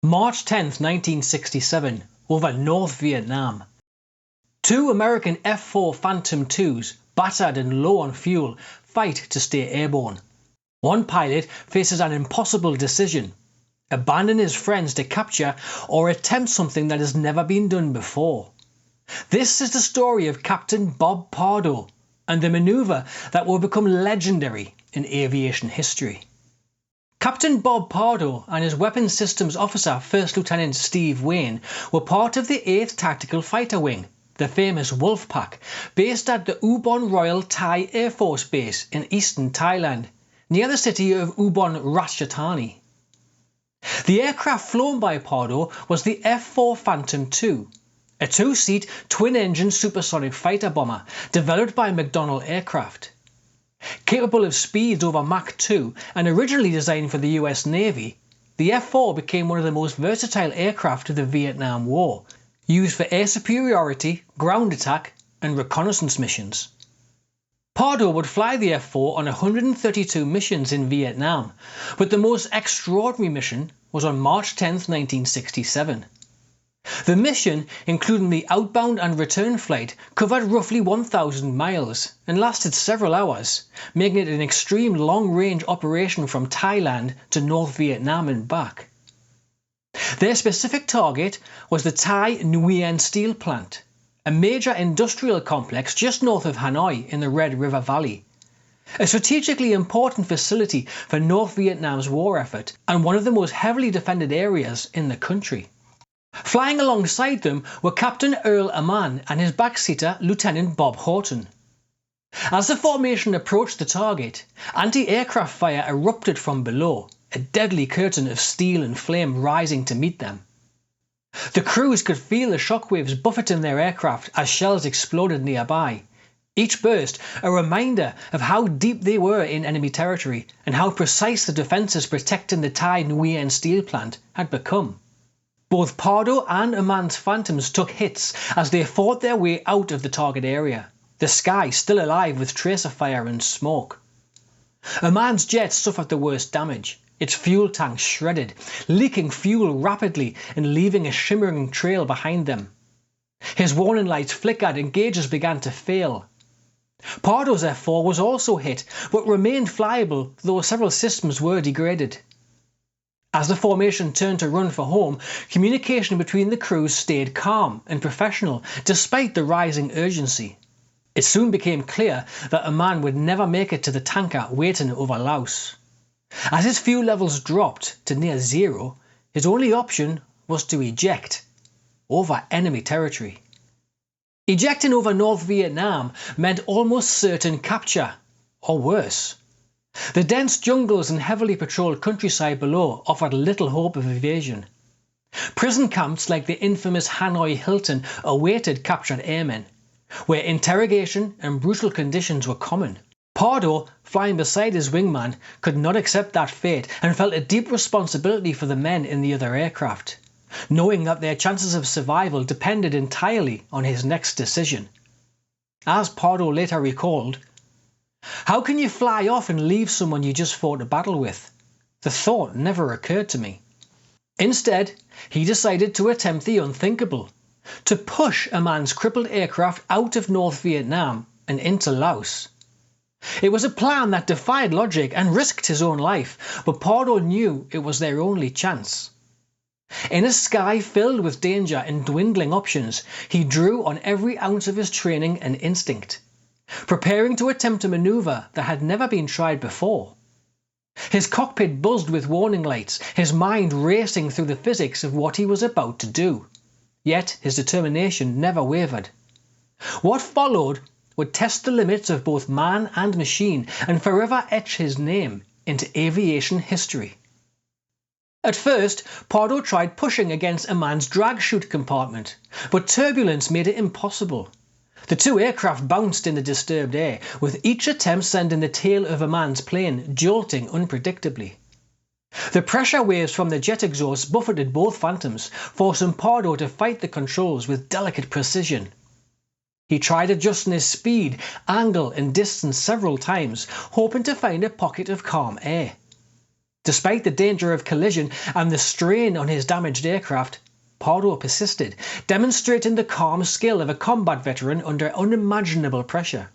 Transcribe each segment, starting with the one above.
March 10th, 1967, over North Vietnam. Two American F-4 Phantom IIs, battered and low on fuel, fight to stay airborne. One pilot faces an impossible decision: abandon his friends to capture or attempt something that has never been done before. This is the story of Captain Bob Pardo and the manoeuvre that will become legendary in aviation history. Captain Bob Pardo and his Weapons Systems Officer First Lieutenant Steve Wayne were part of the 8th Tactical Fighter Wing, the famous Wolf Pack, based at the Ubon Royal Thai Air Force Base in eastern Thailand, near the city of Ubon Ratchathani. The aircraft flown by Pardo was the F-4 Phantom II, a two-seat, twin-engine supersonic fighter bomber developed by McDonnell Aircraft. Capable of speeds over Mach 2 and originally designed for the US Navy, the F-4 became one of the most versatile aircraft of the Vietnam War, used for air superiority, ground attack and reconnaissance missions. Pardo would fly the F-4 on 132 missions in Vietnam, but the most extraordinary mission was on March 10, 1967. The mission, including the outbound and return flight, covered roughly 1,000 miles and lasted several hours, making it an extreme long-range operation from Thailand to North Vietnam and back. Their specific target was the Thai Nguyen Steel Plant, a major industrial complex just north of Hanoi in the Red River Valley, a strategically important facility for North Vietnam's war effort and one of the most heavily defended areas in the country. Flying alongside them were Captain Earl Aman and his backseater Lieutenant Bob Horton. As the formation approached the target, anti-aircraft fire erupted from below, a deadly curtain of steel and flame rising to meet them. The crews could feel the shockwaves buffeting their aircraft as shells exploded nearby, each burst a reminder of how deep they were in enemy territory and how precise the defences protecting the Thai Nguyen Steel Plant had become. Both Pardo and Aman's Phantoms took hits as they fought their way out of the target area, the sky still alive with tracer fire and smoke. Aman's jet suffered the worst damage, its fuel tanks shredded, leaking fuel rapidly and leaving a shimmering trail behind them. His warning lights flickered and gauges began to fail. Pardo's F-4 was also hit, but remained flyable, though several systems were degraded. As the formation turned to run for home, communication between the crews stayed calm and professional despite the rising urgency. It soon became clear that Aman would never make it to the tanker waiting over Laos. As his fuel levels dropped to near zero, his only option was to eject over enemy territory. Ejecting over North Vietnam meant almost certain capture, or worse. The dense jungles and heavily patrolled countryside below offered little hope of evasion. Prison camps like the infamous Hanoi Hilton awaited captured airmen, where interrogation and brutal conditions were common. Pardo, flying beside his wingman, could not accept that fate and felt a deep responsibility for the men in the other aircraft, knowing that their chances of survival depended entirely on his next decision. As Pardo later recalled, "How can you fly off and leave someone you just fought a battle with? The thought never occurred to me." Instead, he decided to attempt the unthinkable, to push Aman's crippled aircraft out of North Vietnam and into Laos. It was a plan that defied logic and risked his own life, but Pardo knew it was their only chance. In a sky filled with danger and dwindling options, he drew on every ounce of his training and instinct, preparing to attempt a manoeuvre that had never been tried before. His cockpit buzzed with warning lights, his mind racing through the physics of what he was about to do. Yet his determination never wavered. What followed would test the limits of both man and machine and forever etch his name into aviation history. At first, Pardo tried pushing against Aman's drag chute compartment, but turbulence made it impossible. The two aircraft bounced in the disturbed air, with each attempt sending the tail of Aman's plane jolting unpredictably. The pressure waves from the jet exhaust buffeted both Phantoms, forcing Pardo to fight the controls with delicate precision. He tried adjusting his speed, angle and distance several times, hoping to find a pocket of calm air. Despite the danger of collision and the strain on his damaged aircraft, Pardo persisted, demonstrating the calm skill of a combat veteran under unimaginable pressure.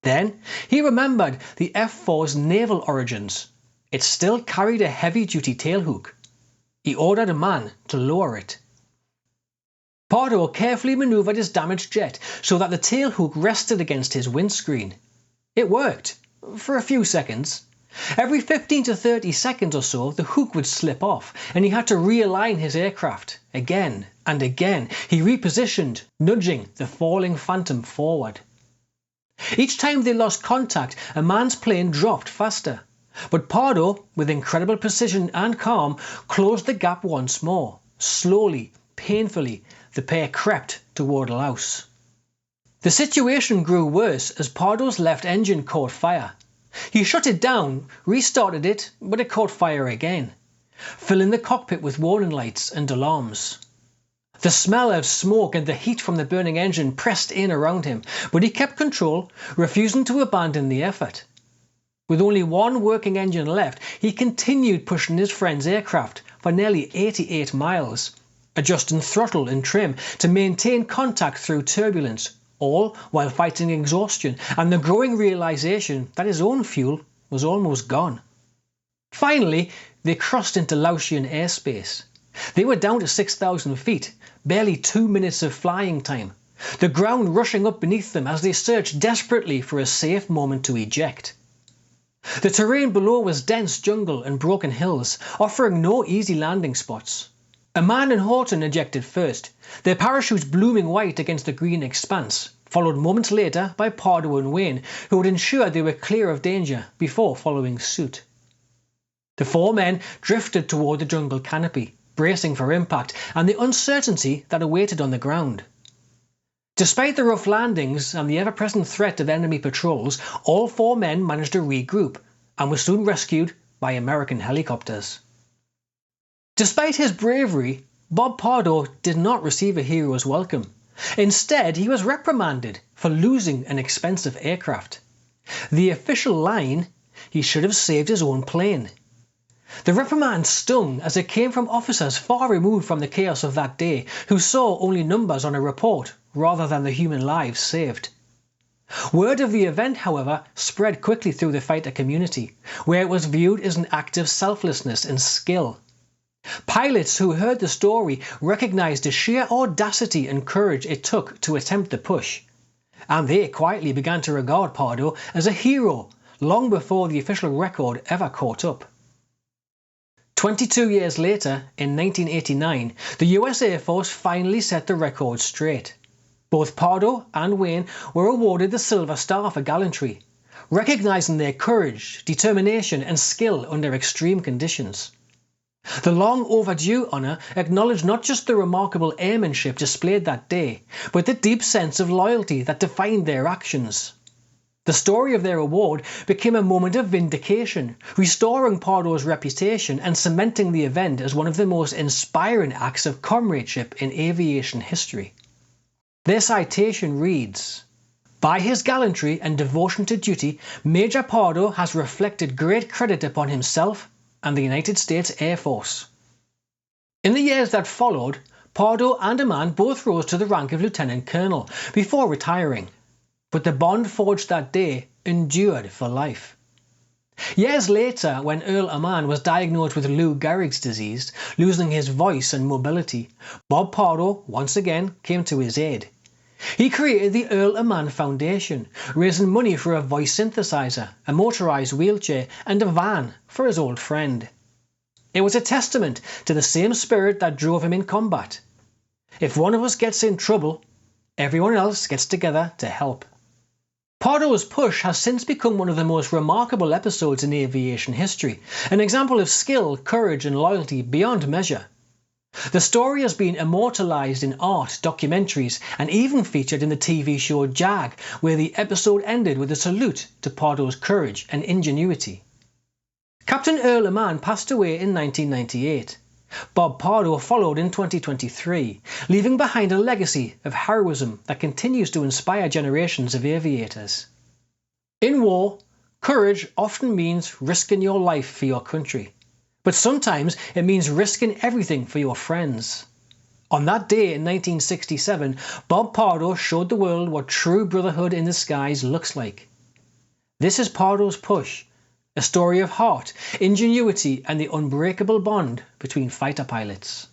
Then he remembered the F-4's naval origins. It still carried a heavy-duty tailhook. He ordered Aman to lower it. Pardo carefully manoeuvred his damaged jet so that the tailhook rested against his windscreen. It worked, for a few seconds. Every 15 to 30 seconds or so, the hook would slip off, and he had to realign his aircraft. Again and again, he repositioned, nudging the falling Phantom forward. Each time they lost contact, Aman's plane dropped faster. But Pardo, with incredible precision and calm, closed the gap once more. Slowly, painfully, the pair crept toward Laos. The situation grew worse as Pardo's left engine caught fire. He shut it down, restarted it, but it caught fire again, filling the cockpit with warning lights and alarms. The smell of smoke and the heat from the burning engine pressed in around him, but he kept control, refusing to abandon the effort. With only one working engine left, he continued pushing his friend's aircraft for nearly 88 miles, adjusting throttle and trim to maintain contact through turbulence, all while fighting exhaustion and the growing realization that his own fuel was almost gone. Finally, they crossed into Laotian airspace. They were down to 6,000 feet, barely 2 minutes of flying time, the ground rushing up beneath them as they searched desperately for a safe moment to eject. The terrain below was dense jungle and broken hills, offering no easy landing spots. Aman and Horton ejected first, their parachutes blooming white against the green expanse, followed moments later by Pardo and Nguyen, who would ensure they were clear of danger before following suit. The four men drifted toward the jungle canopy, bracing for impact and the uncertainty that awaited on the ground. Despite the rough landings and the ever-present threat of enemy patrols, all four men managed to regroup and were soon rescued by American helicopters. Despite his bravery, Bob Pardo did not receive a hero's welcome. Instead, he was reprimanded for losing an expensive aircraft. The official line, he should have saved his own plane. The reprimand stung as it came from officers far removed from the chaos of that day, who saw only numbers on a report rather than the human lives saved. Word of the event, however, spread quickly through the fighter community, where it was viewed as an act of selflessness and skill. Pilots who heard the story recognized the sheer audacity and courage it took to attempt the push, and they quietly began to regard Pardo as a hero long before the official record ever caught up. 22 years later, in 1989, the US Air Force finally set the record straight. Both Pardo and Nguyen were awarded the Silver Star for gallantry, recognizing their courage, determination and skill under extreme conditions. The long overdue honour acknowledged not just the remarkable airmanship displayed that day, but the deep sense of loyalty that defined their actions. The story of their award became a moment of vindication, restoring Pardo's reputation and cementing the event as one of the most inspiring acts of comradeship in aviation history. Their citation reads, "By his gallantry and devotion to duty, Major Pardo has reflected great credit upon himself and the United States Air Force." In the years that followed, Pardo and Aman both rose to the rank of Lieutenant Colonel before retiring, but the bond forged that day endured for life. Years later, when Earl Aman was diagnosed with Lou Gehrig's disease, losing his voice and mobility, Bob Pardo once again came to his aid. He created the Earl Aman Foundation, raising money for a voice synthesizer, a motorised wheelchair and a van for his old friend. It was a testament to the same spirit that drove him in combat. If one of us gets in trouble, everyone else gets together to help. Pardo's push has since become one of the most remarkable episodes in aviation history, an example of skill, courage and loyalty beyond measure. The story has been immortalised in art, documentaries and even featured in the TV show Jag, where the episode ended with a salute to Pardo's courage and ingenuity. Captain Earl Aman passed away in 1998. Bob Pardo followed in 2023, leaving behind a legacy of heroism that continues to inspire generations of aviators. In war, courage often means risking your life for your country. But sometimes it means risking everything for your friends. On that day in 1967, Bob Pardo showed the world what true brotherhood in the skies looks like. This is Pardo's Push, a story of heart, ingenuity and the unbreakable bond between fighter pilots.